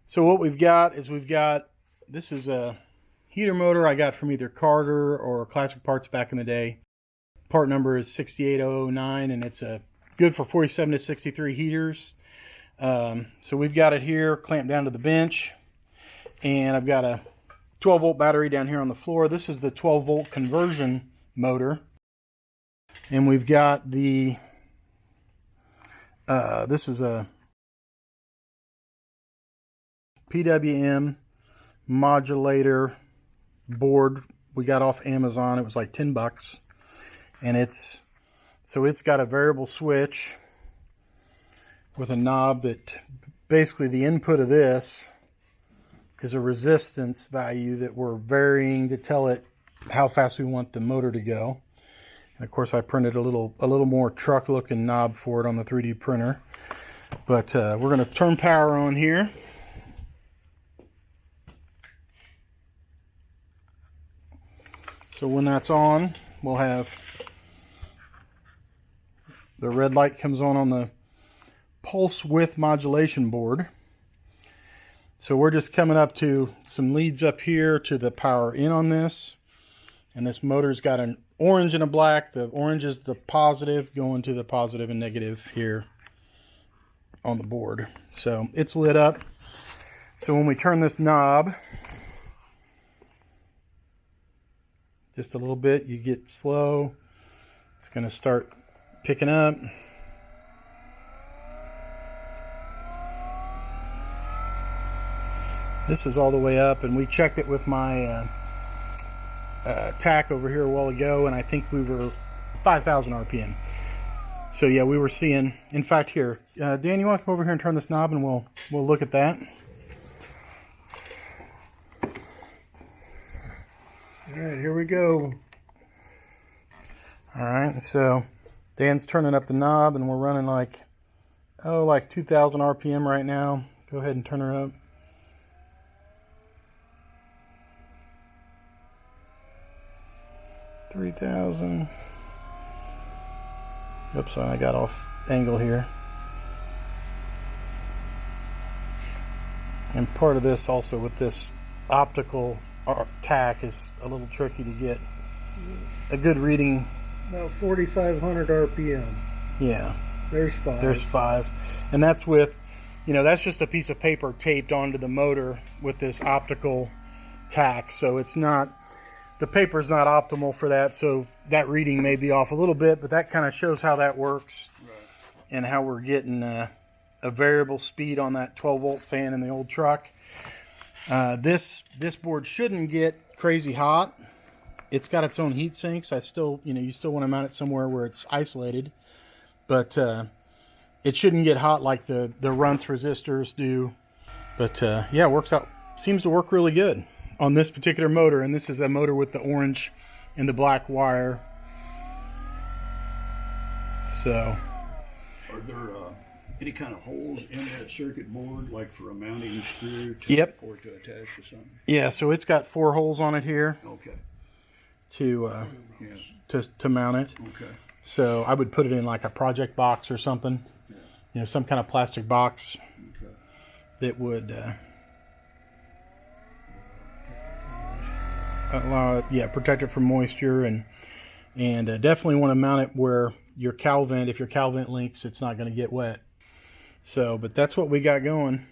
So what we've got is this is a heater motor I got from either Carter or Classic Parts back in the day. Part number is 68009, and it's good for 47 to 63 heaters. So we've got it here clamped down to the bench, and I've got a 12 volt battery down here on the floor. This is the 12 volt conversion motor, and we've got the this is a PWM modulator board we got off Amazon. It was like 10 bucks, and it's got a variable switch with a knob that basically the input of this is a resistance value that we're varying to tell it how fast we want the motor to go. And of course I printed a little more truck looking knob for it on the 3D printer. But we're going to turn power on here. So when that's on, we'll have the red light comes on the pulse width modulation board. So we're just coming up to some leads up here to the power in on this. And this motor's got an orange and a black. The orange is the positive going to the positive and negative here on the board. So it's lit up. So when we turn this knob just a little bit, you get slow. It's going to start picking up. This is all the way up, and we checked it with my tack over here a while ago, and I think we were 5,000 RPM. So yeah, we were seeing, in fact, here, Dan, you want to come over here and turn this knob, and we'll look at that. All right, here we go. All right, so Dan's turning up the knob, and we're running like 2,000 RPM right now. Go ahead and turn her up. $3,000. Oops, I got off angle here. And part of this also with this optical tack is a little tricky to get a good reading. About 4,500 RPM. Yeah. There's 5. There's 5. And that's with, that's just a piece of paper taped onto the motor with this optical tack. So it's not, the paper's not optimal for that. So that reading may be off a little bit, but that kind of shows how that works. Right. And how we're getting a variable speed on that 12 volt fan in the old truck. This board shouldn't get crazy hot. It's got its own heat sinks. I still, you still want to mount it somewhere where it's isolated, but it shouldn't get hot like the Runts resistors do. But yeah, it works out. Seems to work really good on this particular motor, and this is the motor with the orange and the black wire. So, are there any kind of holes in that circuit board, like for a mounting screw yep. or to attach to something? Yeah, so it's got 4 holes on it here. Okay. To mount it. Okay. So I would put it in like a project box or something. Yeah. Some kind of plastic box. Okay. That would allow it, protect it from moisture, and definitely want to mount it where your cowl vent, if your cowl vent leaks, it's not going to get wet. So, but that's what we got going.